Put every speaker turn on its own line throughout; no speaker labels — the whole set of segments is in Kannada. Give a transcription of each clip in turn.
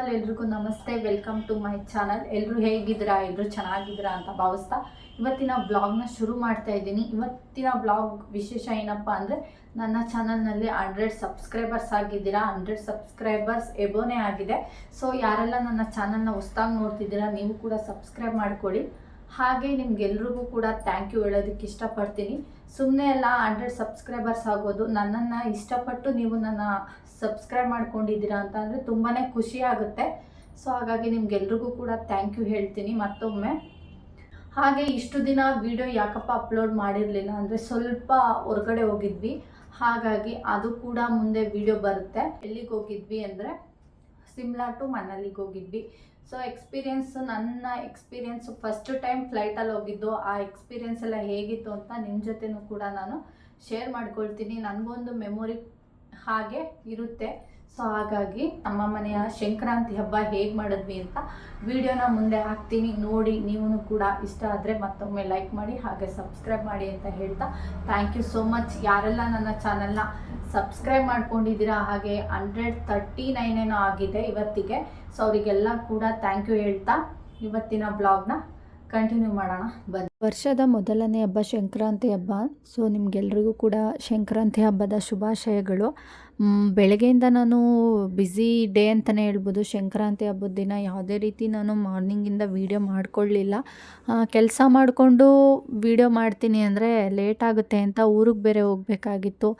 ಆಲ್ ಎಲ್ರಿಗೂ ನಮಸ್ತೆ. Welcome to my channel. ಎಲ್ಲರೂ ಹೇಗಿದ್ದೀರಾ? ಎಲ್ಲರೂ ಚೆನ್ನಾಗಿದ್ದೀರಾ ಅಂತ ಭಾವಿಸ್ತಾ ಇವತ್ತಿನ ಬ್ಲಾಗ್ನ ಶುರು ಮಾಡ್ತಾ ಇದ್ದೀನಿ. ಇವತ್ತಿನ ಬ್ಲಾಗ್ ವಿಶೇಷ ಏನಪ್ಪ ಅಂದರೆ, ನನ್ನ ಚಾನಲ್ನಲ್ಲಿ 100 ಸಬ್ಸ್ಕ್ರೈಬರ್ಸ್ ಆಗಿದ್ದೀರಾ. 100 ಸಬ್ಸ್ಕ್ರೈಬರ್ಸ್ ಎಬೋನೇ ಆಗಿದೆ. ಸೊ ಯಾರೆಲ್ಲ ನನ್ನ ಚಾನಲ್ನ ಹೊಸ್ದಾಗಿ ನೋಡ್ತಿದ್ದೀರಾ, ನೀವು ಕೂಡ ಸಬ್ಸ್ಕ್ರೈಬ್ ಮಾಡ್ಕೊಳ್ಳಿ. ಹಾಗೆ ನಿಮ್ಗೆಲ್ರಿಗೂ ಕೂಡ ಥ್ಯಾಂಕ್ ಯು ಹೇಳೋದಕ್ಕೆ ಇಷ್ಟಪಡ್ತೀನಿ. ಸುಮ್ಮನೆ ಎಲ್ಲ 100 ಸಬ್ಸ್ಕ್ರೈಬರ್ಸ್ ಆಗೋದು, ನನ್ನನ್ನು ಇಷ್ಟಪಟ್ಟು ನೀವು ನನ್ನ ಸಬ್ಸ್ಕ್ರೈಬ್ ಮಾಡ್ಕೊಂಡಿದ್ದೀರಾ ಅಂತ ಅಂದರೆ ತುಂಬಾ ಖುಷಿ ಆಗುತ್ತೆ. ಸೊ ಹಾಗಾಗಿ ನಿಮ್ಗೆಲ್ರಿಗೂ ಕೂಡ ಥ್ಯಾಂಕ್ ಯು ಹೇಳ್ತೀನಿ ಮತ್ತೊಮ್ಮೆ. ಹಾಗೆ ಇಷ್ಟು ದಿನ ವಿಡಿಯೋ ಯಾಕಪ್ಪ ಅಪ್ಲೋಡ್ ಮಾಡಿರಲಿಲ್ಲ ಅಂದರೆ, ಸ್ವಲ್ಪ ಹೊರಗಡೆ ಹೋಗಿದ್ವಿ, ಹಾಗಾಗಿ ಅದು ಕೂಡ ಮುಂದೆ ವಿಡಿಯೋ ಬರುತ್ತೆ. ಎಲ್ಲಿಗೆ ಹೋಗಿದ್ವಿ ಅಂದರೆ ಸಿಮ್ಲಾ ಟು ಮನಾಲಿಗೆ ಹೋಗಿದ್ವಿ. ಸೊ ನನ್ನ ಎಕ್ಸ್ಪೀರಿಯೆನ್ಸು ಫಸ್ಟ್ ಟೈಮ್ ಫ್ಲೈಟಲ್ಲಿ ಹೋಗಿದ್ದು. ಆ ಎಕ್ಸ್ಪೀರಿಯೆನ್ಸ್ ಎಲ್ಲ ಹೇಗಿತ್ತು ಅಂತ ನಿಮ್ಮ ಜೊತೆನೂ ಕೂಡ ನಾನು ಶೇರ್ ಮಾಡ್ಕೊಳ್ತೀನಿ. ನನಗೊಂದು ಮೆಮೊರಿ ಹಾಗೆ ಇರುತ್ತೆ. ಸೊ ಹಾಗಾಗಿ ನಮ್ಮ ಮನೆಯ ಸಂಕ್ರಾಂತಿ ಹಬ್ಬ ಹೇಗೆ ಮಾಡಿದ್ವಿ ಅಂತ ವಿಡಿಯೋನ ಮುಂದೆ ಹಾಕ್ತೀನಿ, ನೋಡಿ. ನೀವು ಕೂಡ ಇಷ್ಟ ಆದರೆ ಮತ್ತೊಮ್ಮೆ ಲೈಕ್ ಮಾಡಿ, ಹಾಗೆ ಸಬ್ಸ್ಕ್ರೈಬ್ ಮಾಡಿ ಅಂತ ಹೇಳ್ತಾ ಥ್ಯಾಂಕ್ ಯು ಸೋ ಮಚ್. ಯಾರೆಲ್ಲ ನನ್ನ ಚಾನಲ್ನ ಸಬ್ಸ್ಕ್ರೈಬ್ ಮಾಡ್ಕೊಂಡಿದ್ದೀರಾ, ಹಾಗೆ 139 ಏನೋ ಆಗಿದೆ ಇವತ್ತಿಗೆ. ಸೊ ಅವರಿಗೆಲ್ಲ ಕೂಡ ಥ್ಯಾಂಕ್ ಯು ಹೇಳ್ತಾ ಇವತ್ತಿನ ಬ್ಲಾಗ್ನ ಕಂಟಿನ್ಯೂ ಮಾಡೋಣ ಬನ್ನಿ.
ವರ್ಷದ ಮೊದಲನೇ ಹಬ್ಬ ಸಂಕ್ರಾಂತಿ ಹಬ್ಬ. ಸೊ ನಿಮಗೆಲ್ರಿಗೂ ಕೂಡ ಸಂಕ್ರಾಂತಿ ಹಬ್ಬದ ಶುಭಾಶಯಗಳು. ಬೆಳಗ್ಗೆಯಿಂದ ನಾನು ಬ್ಯುಸಿ ಡೇ ಅಂತಲೇ ಹೇಳ್ಬೋದು. ಸಂಕ್ರಾಂತಿ ಹಬ್ಬದ ದಿನ ಯಾವುದೇ ರೀತಿ ನಾನು ಮಾರ್ನಿಂಗಿಂದ ವೀಡಿಯೋ ಮಾಡಿಕೊಳ್ಳಿಲ್ಲ. ಕೆಲಸ ಮಾಡಿಕೊಂಡು ವೀಡಿಯೋ ಮಾಡ್ತೀನಿ ಅಂದರೆ ಲೇಟ್ ಆಗುತ್ತೆ ಅಂತ ಊರಿಗೆ ಬೇರೆ ಹೋಗಬೇಕಾಗಿತ್ತು.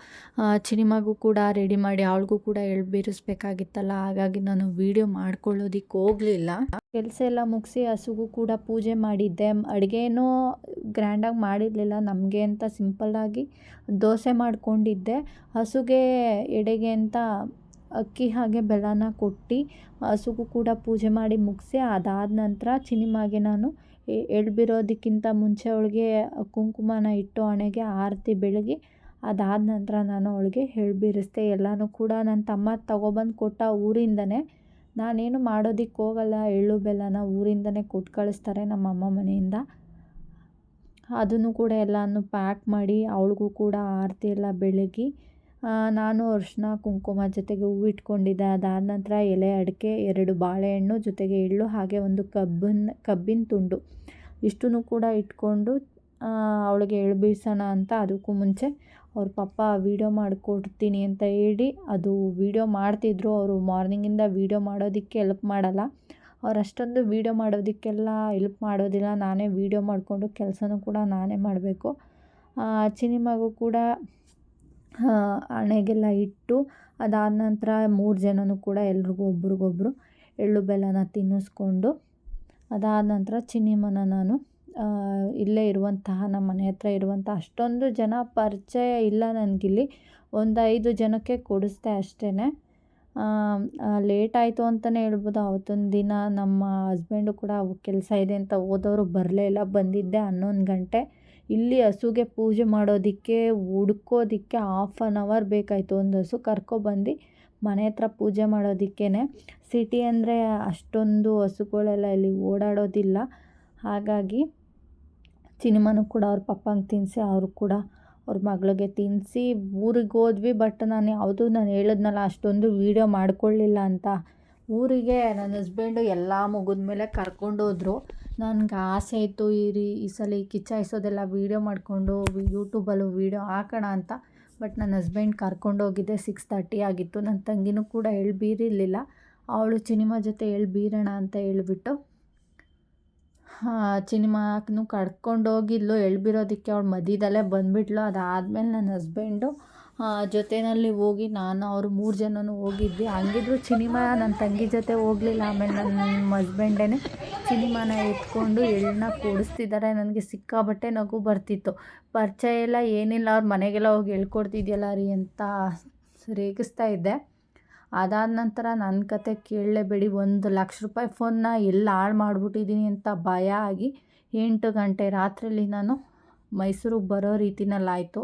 ಚಿನಿಮಾಗೂ ಕೂಡ ರೆಡಿ ಮಾಡಿ ಅವಳಿಗೂ ಕೂಡ ಎಳ್ಬೀರಿಸ್ಬೇಕಾಗಿತ್ತಲ್ಲ, ಹಾಗಾಗಿ ನಾನು ವೀಡಿಯೋ ಮಾಡ್ಕೊಳ್ಳೋದಕ್ಕೆ ಹೋಗಲಿಲ್ಲ. ಕೆಲಸ ಎಲ್ಲ ಮುಗಿಸಿ ಹಸುಗೂ ಕೂಡ ಪೂಜೆ ಮಾಡಿದ್ದೆ. ಅಡುಗೆನೂ ಗ್ರ್ಯಾಂಡಾಗಿ ಮಾಡಿರಲಿಲ್ಲ, ನಮಗೆ ಅಂತ ಸಿಂಪಲ್ಲಾಗಿ ದೋಸೆ ಮಾಡಿಕೊಂಡಿದ್ದೆ. ಹಸುಗೆ ಎಡೆಗೆ ಅಂತ ಅಕ್ಕಿ ಹಾಗೆ ಬೆಲ್ಲನ ಕೊಟ್ಟು ಹಸುಗೂ ಕೂಡ ಪೂಜೆ ಮಾಡಿ ಮುಗಿಸಿ, ಅದಾದ ನಂತರ ಚಿನಿಮಾಗೆ ನಾನು ಎಳ್ಬಿರೋದಕ್ಕಿಂತ ಮುಂಚೆ ಅವಳಿಗೆ ಕುಂಕುಮನ ಇಟ್ಟು ಹಣೆಗೆ ಆರತಿ ಬೆಳಗಿ, ಅದಾದ ನಂತರ ನಾನು ಅವಳಿಗೆ ಎಳ್ಬೀರಿಸ್ದೆ. ಎಲ್ಲನೂ ಕೂಡ ನನ್ನ ತಮ್ಮ ತಗೊಬಂದು ಕೊಟ್ಟ ಊರಿಂದನೇ. ನಾನೇನು ಮಾಡೋದಕ್ಕೆ ಹೋಗಲ್ಲ, ಎಳ್ಳು ಬೆಲ್ಲನ ಊರಿಂದನೇ ಕೊಟ್ಟು ಕಳಿಸ್ತಾರೆ ನಮ್ಮ ಅಮ್ಮ ಮನೆಯಿಂದ. ಅದನ್ನು ಕೂಡ ಎಲ್ಲನೂ ಪ್ಯಾಕ್ ಮಾಡಿ ಅವಳಿಗೂ ಕೂಡ ಆರತಿ ಎಲ್ಲ ಬೆಳಗಿ, ನಾನು ಅರಿಶಿನ ಕುಂಕುಮ ಜೊತೆಗೆ ಹೂವು ಇಟ್ಕೊಂಡಿದ್ದೆ. ಅದಾದ ನಂತರ ಎಲೆ ಅಡಿಕೆ, 2 ಬಾಳೆಹಣ್ಣು ಜೊತೆಗೆ ಎಳ್ಳು, ಹಾಗೆ ಒಂದು ಕಬ್ಬಿನ ತುಂಡು, ಇಷ್ಟನ್ನು ಕೂಡ ಇಟ್ಕೊಂಡು ಅವಳಿಗೆ ಎಳ್ಬೀಸೋಣ ಅಂತ. ಅದಕ್ಕೂ ಮುಂಚೆ ಅವ್ರ ಪಪ್ಪ ವೀಡಿಯೋ ಮಾಡಿಕೊಡ್ತೀನಿ ಅಂತ ಹೇಳಿ ಅದು ವೀಡಿಯೋ ಮಾಡ್ತಿದ್ರು. ಅವರು ಮಾರ್ನಿಂಗಿಂದ ವೀಡಿಯೋ ಮಾಡೋದಕ್ಕೆ ಹೆಲ್ಪ್ ಮಾಡಲ್ಲ, ಅವ್ರು ಅಷ್ಟೊಂದು ವೀಡಿಯೋ ಮಾಡೋದಕ್ಕೆಲ್ಲ ಹೆಲ್ಪ್ ಮಾಡೋದಿಲ್ಲ. ನಾನೇ ವೀಡಿಯೋ ಮಾಡಿಕೊಂಡು ಕೆಲಸನೂ ಕೂಡ ನಾನೇ ಮಾಡಬೇಕು. ಚಿನಿಮಾಗೂ ಕೂಡ ಹಣೆಗೆಲ್ಲ ಇಟ್ಟು, ಅದಾದ ನಂತರ 3 ಜನನೂ ಕೂಡ ಎಲ್ರಿಗೂ ಒಬ್ರಿಗೊಬ್ರು ಎಳ್ಳು ಬೆಲ್ಲನ ತಿನ್ನಿಸ್ಕೊಂಡು, ಅದಾದ ನಂತರ ಚಿನಿಮನ ನಾನು ಇಲ್ಲೇ ಇರುವಂತಹ ನಮ್ಮ ಮನೆ ಹತ್ರ ಇರುವಂಥ ಅಷ್ಟೊಂದು ಜನ ಪರಿಚಯ ಇಲ್ಲ ನನಗಿಲ್ಲಿ, ಒಂದು 5 ಜನಕ್ಕೆ ಕೊಡಿಸ್ದೆ ಅಷ್ಟೇ. ಲೇಟ್ ಆಯಿತು ಅಂತಲೇ ಹೇಳ್ಬೋದು. ಅವತ್ತೊಂದು ದಿನ ನಮ್ಮ ಹಸ್ಬೆಂಡು ಕೂಡ ಕೆಲಸ ಇದೆ ಅಂತ ಹೋದವರು ಬರಲೇ ಇಲ್ಲ. ಬಂದಿದ್ದೆ 11 ಗಂಟೆ. ಇಲ್ಲಿ ಹಸುಗೆ ಪೂಜೆ ಮಾಡೋದಕ್ಕೆ ಹುಡ್ಕೋದಕ್ಕೆ 1/2 ಅವರ್ ಬೇಕಾಯಿತು. ಒಂದು ಹಸು ಕರ್ಕೊಬಂದು ಮನೆ ಹತ್ರ ಪೂಜೆ ಮಾಡೋದಕ್ಕೇ. ಸಿಟಿ ಅಂದರೆ ಅಷ್ಟೊಂದು ಹಸುಗಳೆಲ್ಲ ಇಲ್ಲಿ ಓಡಾಡೋದಿಲ್ಲ. ಹಾಗಾಗಿ ಚಿನಿಮನೂ ಕೂಡ ಅವ್ರ ಪಪ್ಪಂಗೆ ತಿನ್ನಿಸಿ, ಅವರು ಕೂಡ ಅವ್ರ ಮಗಳಿಗೆ ತಿನ್ನಿಸಿ ಊರಿಗೆ ಹೋದ್ವಿ. ಬಟ್ ನಾನು ಹೇಳಿದ್ನಲ್ಲ ಅಷ್ಟೊಂದು ವೀಡಿಯೋ ಮಾಡ್ಕೊಳ್ಳಿಲ್ಲ ಅಂತ. ಊರಿಗೆ ನನ್ನ ಹಸ್ಬೆಂಡು ಎಲ್ಲ ಮುಗಿದ್ಮೇಲೆ ಕರ್ಕೊಂಡೋದ್ರು. ನನಗೆ ಆಸೆ ಇತ್ತು ಈ ಸಲ ಕಿಚ್ಚಾಯಿಸೋದೆಲ್ಲ ವೀಡಿಯೋ ಮಾಡಿಕೊಂಡು ಯೂಟ್ಯೂಬಲ್ಲೂ ವೀಡಿಯೋ ಹಾಕೋಣ ಅಂತ. ಬಟ್ ನನ್ನ ಹಸ್ಬೆಂಡ್ ಕರ್ಕೊಂಡೋಗಿದ್ದೆ 6:30 ಆಗಿತ್ತು. ನನ್ನ ತಂಗಿನೂ ಕೂಡ ಎಳ್ಬೀರಿರಲಿಲ್ಲ. ಅವಳು ಚಿನಿಮಾ ಜೊತೆ ಎಳ್ಬೀರೋಣ ಅಂತ ಹೇಳ್ಬಿಟ್ಟು ಚಿನಿಮಾನು ಕರ್ಕೊಂಡೋಗಿದ್ಲು. ಎಳ್ಬಿರೋದಕ್ಕೆ ಅವಳು ಮಧ್ಯದಲ್ಲೇ ಬಂದುಬಿಟ್ಲು. ಅದಾದಮೇಲೆ ನನ್ನ ಹಸ್ಬೆಂಡು ಜೊತೆಯಲ್ಲಿ ಹೋಗಿ ಅವರು 3 ಜನನೂ ಹೋಗಿದ್ವಿ. ಹಂಗಿದ್ರು ಚಿನಿಮಾ ನನ್ನ ತಂಗಿ ಜೊತೆ ಹೋಗಲಿಲ್ಲ. ಆಮೇಲೆ ನನ್ನ ಹಸ್ಬೆಂಡೇ ಚಿನಿಮಾನ ಎತ್ಕೊಂಡು ಎಳ್ಳನ್ನ ಕೂಡಿಸ್ತಿದ್ದಾರೆ. ನನಗೆ ಸಿಕ್ಕಾಬಟ್ಟೆ ನಗು ಬರ್ತಿತ್ತು. ಪರಿಚಯ ಇಲ್ಲ ಏನಿಲ್ಲ, ಅವ್ರ ಮನೆಗೆಲ್ಲ ಹೋಗಿ ಹೇಳ್ಕೊಡ್ತಿದ್ಯಲ್ಲ ರೀ ಅಂತ ರೇಗಿಸ್ತಾ ಇದ್ದೆ. ಅದಾದ ನಂತರ ನನ್ನ ಕತೆ ಕೇಳಲೇಬೇಡಿ. 1 ಲಕ್ಷ ರೂಪಾಯಿ ಫೋನ್ನ ಎಲ್ಲ ಹಾಳು ಮಾಡಿಬಿಟ್ಟಿದ್ದೀನಿ ಅಂತ ಭಯ ಆಗಿ 8 ಗಂಟೆ ರಾತ್ರಿಯಲ್ಲಿ ನಾನು ಮೈಸೂರಿಗೆ ಬರೋ ರೀತಿನಲ್ಲಾಯಿತು.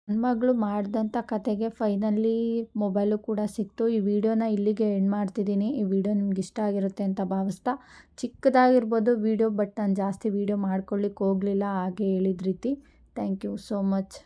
ನನ್ನ ಮಗಳು ಮಾಡಿದಂಥ ಕತೆಗೆ ಫೈನಲಿ ಮೊಬೈಲು ಕೂಡ ಸಿಕ್ತು. ಈ ವಿಡಿಯೋನ ಇಲ್ಲಿಗೆ ಎಂಡ್ ಮಾಡ್ತಿದ್ದೀನಿ. ಈ ವಿಡಿಯೋ ನಿಮ್ಗೆ ಇಷ್ಟ ಆಗಿರುತ್ತೆ ಅಂತ ಭಾವಿಸ್ತಾ, ಚಿಕ್ಕದಾಗಿರ್ಬೋದು ವಿಡಿಯೋ, ಬಟ್ ನಾನು ಜಾಸ್ತಿ ವಿಡಿಯೋ ಮಾಡ್ಕೊಳ್ಳಿಕ್ಕೆ ಹೋಗಲಿಲ್ಲ ಹಾಗೆ ಹೇಳಿದ ರೀತಿ. Thank you so much.